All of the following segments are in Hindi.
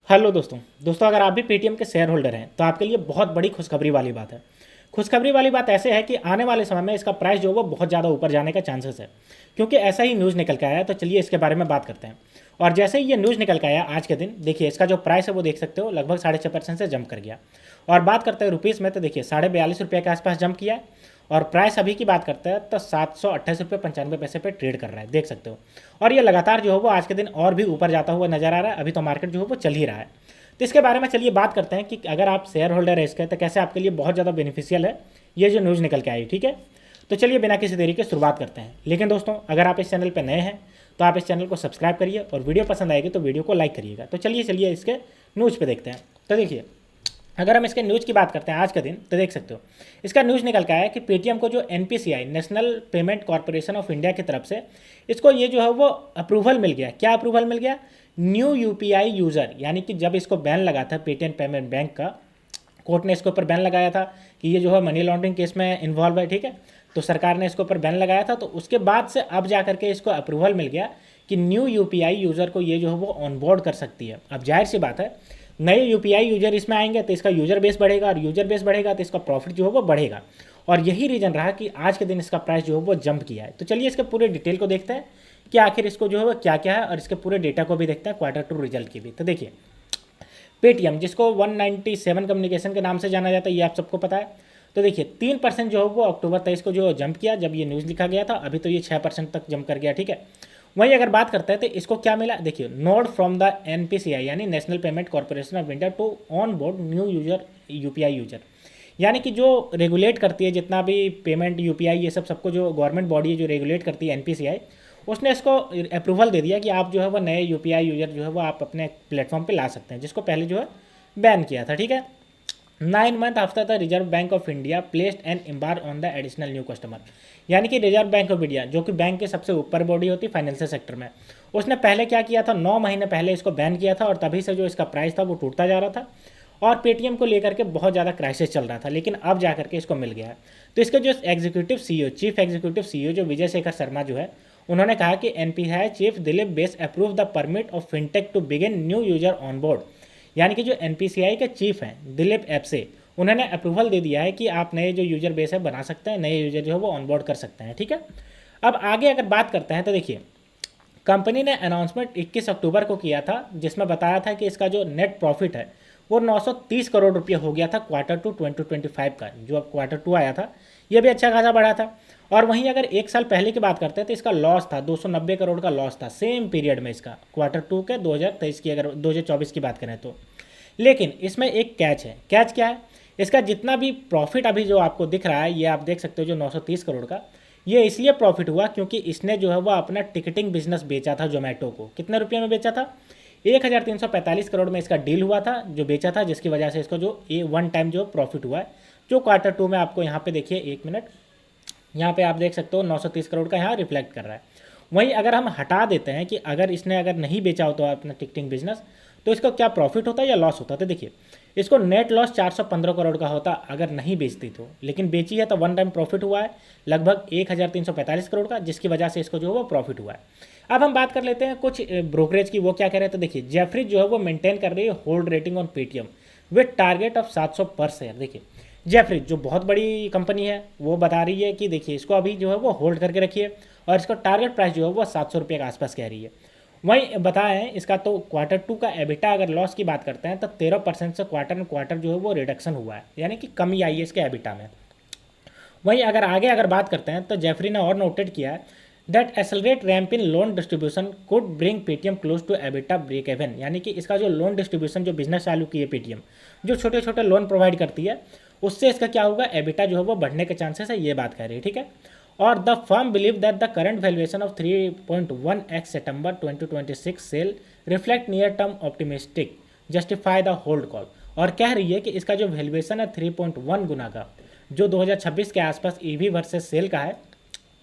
हेलो दोस्तों अगर आप भी पेटीएम के शेयर होल्डर हैं तो आपके लिए बहुत बड़ी खुशखबरी वाली बात है। खुशखबरी वाली बात ऐसे है कि आने वाले समय में इसका प्राइस जो है वो बहुत ज़्यादा ऊपर जाने का चांसेस है, क्योंकि ऐसा ही न्यूज़ निकल के आया है। तो चलिए इसके बारे में बात करते हैं। और जैसे ही ये न्यूज़ निकल के आया आज के दिन, देखिए इसका जो प्राइस है वो देख सकते हो लगभग 6.5% से जंप कर गया। और बात करते हैं रुपीज़ में, तो देखिए 42.5 रुपये के आसपास जंप किया है। और प्राइस अभी की बात करते हैं तो 728.95 रुपये पे ट्रेड कर रहा है, देख सकते हो। और ये लगातार जो है वो आज के दिन और भी ऊपर जाता हुआ नजर आ रहा है। अभी तो मार्केट जो है वो चल ही रहा है। तो इसके बारे में चलिए बात करते हैं कि अगर आप शेयर होल्डर है इसके, तो कैसे आपके लिए बहुत ज़्यादा बेनिफिशियल है ये जो न्यूज़ निकल के आई, ठीक है। तो चलिए बिना किसी देरी के शुरुआत करते हैं। लेकिन दोस्तों अगर आप इस चैनल पर नए हैं तो आप इस चैनल को सब्सक्राइब करिए और वीडियो पसंद आएगी तो वीडियो को लाइक करिएगा। तो चलिए इसके न्यूज़ पे देखते हैं। तो देखिए अगर हम इसके न्यूज़ की बात करते हैं आज का दिन, तो देख सकते हो इसका न्यूज़ निकल के आया है कि पेटीएम को जो NPCI national payment corporation of India की तरफ से इसको ये जो है वो अप्रूवल मिल गया। क्या अप्रूवल मिल गया? न्यू यूपीआई यूज़र, यानी कि जब इसको बैन लगा था पेटीएम पेमेंट बैंक का, कोर्ट ने इसके ऊपर बैन लगाया था कि ये जो है मनी लॉन्ड्रिंग केस में इन्वॉल्व है, ठीक है। तो सरकार ने इसके ऊपर बैन लगाया था, तो उसके बाद से अब जा करके इसको अप्रूवल मिल गया कि न्यू यूपीआई यूज़र को ये जो है वो ऑनबोर्ड कर सकती है। अब जाहिर सी बात है नए यूपीआई यूजर इसमें आएंगे तो इसका यूजर बेस बढ़ेगा, और यूजर बेस बढ़ेगा तो इसका प्रॉफिट जो है वो बढ़ेगा। और यही रीज़न रहा कि आज के दिन इसका प्राइस जो है वो जंप किया है। तो चलिए इसके पूरे डिटेल को देखते हैं कि आखिर इसको जो है वो क्या क्या है, और इसके पूरे डेटा को भी देखते हैं, क्वार्टर 2 रिजल्ट की भी। तो देखिए पेटीएम, जिसको 197 कम्युनिकेशन के नाम से जाना जाता है, ये आप सबको पता है। तो देखिए 3% जो है वो अक्टूबर 23 को जो जंप किया जब ये न्यूज़ लिखा गया था, अभी तो ये 6% तक जंप कर गया, ठीक है। वहीं अगर बात करते हैं तो इसको क्या मिला, देखिए नोड फ्रॉम द एनपीसीआई यानी National Payment Corporation of India to on board new user UPI user, यानी कि जो रेगुलेट करती है जितना भी पेमेंट यूपीआई ये सब सबको, जो गवर्नमेंट बॉडी है जो रेगुलेट करती है एनपीसीआई, उसने इसको अप्रूवल दे दिया कि आप जो है वो नए यूपीआई यूजर जो है वो आप अपने प्लेटफॉर्म पे ला सकते हैं, जिसको पहले जो है बैन किया था, ठीक है। 9 month after the reserve bank of India placed an embargo on the additional new customer, यानी कि रिजर्व बैंक ऑफ इंडिया जो कि बैंक के सबसे ऊपर बॉडी होती है फाइनेंशियल सेक्टर में, उसने पहले क्या किया था, 9 महीने पहले इसको बैन किया था। और तभी से जो इसका प्राइस था वो टूटता जा रहा था और पेटीएम को लेकर के बहुत ज़्यादा क्राइसिस चल रहा था, लेकिन अब जा करके इसको मिल गया है। तो इसके जो executive CEO, chief executive CEO जो विजय शेखर शर्मा जो है, उन्होंने कहा कि एनपीसीआई चीफ दिलीप बेस approve the permit of fintech to begin new user on board, यानी कि जो एनपीसीआई के चीफ हैं दिलीप एप्से, उन्होंने अप्रूवल दे दिया है कि आप नए जो यूजर बेस है बना सकते हैं, नए यूजर जो है वो ऑनबोर्ड कर सकते हैं, ठीक है। अब आगे अगर बात करते हैं तो देखिए कंपनी ने अनाउंसमेंट 21 अक्टूबर को किया था, जिसमें बताया था कि इसका जो नेट प्रॉफिट है वो 930 करोड़ रुपये हो गया था क्वार्टर 2 2025 का। जो अब क्वार्टर 2 आया था ये भी अच्छा खासा बढ़ा था। और वहीं अगर एक साल पहले की बात करते हैं तो इसका लॉस था 290 करोड़ का लॉस था सेम पीरियड में इसका, क्वार्टर 2 के 2023 की, अगर 2024 की बात करें तो। लेकिन इसमें एक कैच है। कैच क्या है? इसका जितना भी प्रॉफिट अभी जो आपको दिख रहा है, ये आप देख सकते हो जो 930 करोड़ का, ये इसलिए प्रॉफिट हुआ क्योंकि इसने जो है वो अपना टिकटिंग बिजनेस बेचा था जोमेटो को। कितने रुपये में बेचा था? 1345 करोड़ में इसका डील हुआ था जो बेचा था, जिसकी वजह से इसको जो वन टाइम जो प्रॉफिट हुआ है, जो क्वार्टर 2 में आपको यहाँ पे देखिए, एक मिनट, यहाँ पे आप देख सकते हो 930 करोड़ का यहाँ रिफ्लेक्ट कर रहा है। वहीं अगर हम हटा देते हैं कि अगर इसने अगर नहीं बेचा होता अपना टिकटिंग बिजनेस, तो इसका क्या प्रॉफिट होता या लॉस होता? तो देखिए इसको नेट लॉस 415 करोड़ का होता अगर नहीं बेचती तो, लेकिन बेची है तो वन टाइम प्रॉफिट हुआ है लगभग 1345 करोड़ का, जिसकी वजह से इसको जो है वो प्रॉफिट हुआ है। अब हम बात कर लेते हैं कुछ ब्रोकरेज की, वो क्या कह रहे हैं। तो देखिए जेफरीज जो है वो मेंटेन कर रही है hold rating on Paytm with target of 700 पर शेयर। देखिए जेफरीज जो बहुत बड़ी कंपनी है वो बता रही है कि देखिए इसको अभी जो है वो होल्ड करके रखिए, और इसका टारगेट प्राइस जो है वो 700 रुपये के आसपास कह रही है। वहीं बताएं इसका तो क्वार्टर 2 का एबिटा अगर लॉस की बात करते हैं तो 13% से क्वार्टर जो है वो रिडक्शन हुआ है, यानी कि कमी आई है इसके एबिटा में। वहीं अगर आगे अगर बात करते हैं तो जेफरी ने और नोटेड किया है that accelerate ramp in loan distribution could bring Paytm close to EBITDA break even, यानी कि इसका जो लोन डिस्ट्रीब्यूशन जो बिजनेस चालू की है पेटीएम, जो छोटे छोटे लोन प्रोवाइड करती है, उससे इसका क्या होगा, एबिटा जो है वो बढ़ने के चांसेस है, ये बात कर रही है, ठीक है। और the firm believe that the current valuation of 3.1x September 2026 sale reflect near term optimistic justify the hold call, और कह रही है कि इसका जो वैल्यूएशन है 3.1 गुना का, जो 2026 के आसपास ईवी वर्सेस सेल का है,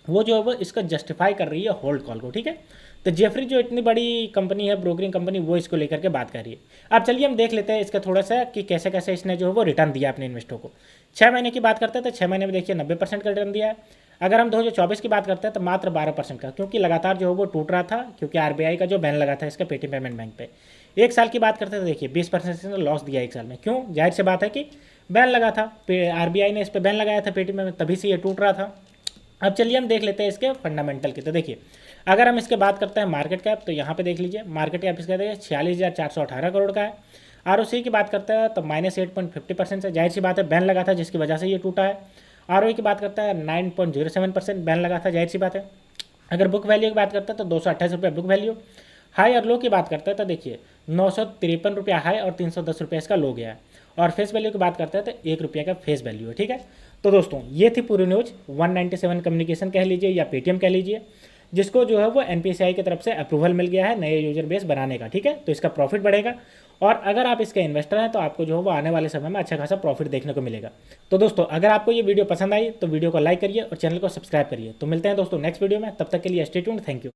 वो जो है वो इसको जस्टिफाई कर रही है होल्ड कॉल को, ठीक है। तो जेफरी जो इतनी बड़ी कंपनी है ब्रोकरिंग कंपनी, वो इसको लेकर के बात कर रही है। अब चलिए हम देख लेते हैं इसका थोड़ा सा कि कैसे कैसे इसने जो है वो रिटर्न दिया अपने इन्वेस्टर को। 6 महीने की बात करते हैं तो 6 महीने में देखिए 90% का रिटर्न दिया है। अगर हम 2024 की बात करते हैं तो मात्र 12% का, क्योंकि लगातार जो है वो टूट रहा था, क्योंकि आरबीआई का जो बैन लगा था इसका पेटीएम पेमेंट बैंक पे, एक साल की बात करते हैं तो देखिए 20% ने लॉस दिया एक साल में। क्यों? जाहिर सी बात है कि बैन लगा था, आरबीआई ने इस पर बैन लगाया था पेटीएम में, तभी से ये टूट रहा था। अब चलिए हम देख लेते हैं इसके फंडामेंटल की। तो देखिए अगर हम इसके बात करते हैं मार्केट कैप, तो यहाँ पे देख लीजिए मार्केट कैप इसका देखिए 46,418 करोड़ का है। आरओसी की बात करते हैं तो -8.50% से, जाहिर सी बात है बैन लगा था जिसकी वजह से ये टूटा है। आरओई की बात करते हैं 9.07%, बैन लगा था, जाहिर सी बात है। अगर बुक वैल्यू की बात करते हैं तो 228 रुपये बुक वैल्यू। हाई और लो की बात करते हैं तो देखिए 953 रुपया हाई और 310 रुपये इसका लो गया है। और फेस वैल्यू की बात करते हैं तो 1 रुपये का फेस वैल्यू है, ठीक है। तो दोस्तों ये थी पूरी न्यूज़। 197 कम्युनिकेशन कह लीजिए या पेटीएम कह लीजिए, जिसको जो है वो एनपीसीआई की तरफ से अप्रूवल मिल गया है नए यूजर बेस बनाने का, ठीक है। तो इसका प्रॉफिट बढ़ेगा और अगर आप इसके इन्वेस्टर हैं तो आपको जो है वो आने वाले समय में अच्छा खासा प्रॉफिट देखने को मिलेगा। तो दोस्तों अगर आपको ये वीडियो पसंद आई तो वीडियो को लाइक करिए और चैनल को सब्सक्राइब करिए। तो मिलते हैं दोस्तों नेक्स्ट वीडियो में, तब तक के लिए स्टे ट्यून्ड, थैंक यू।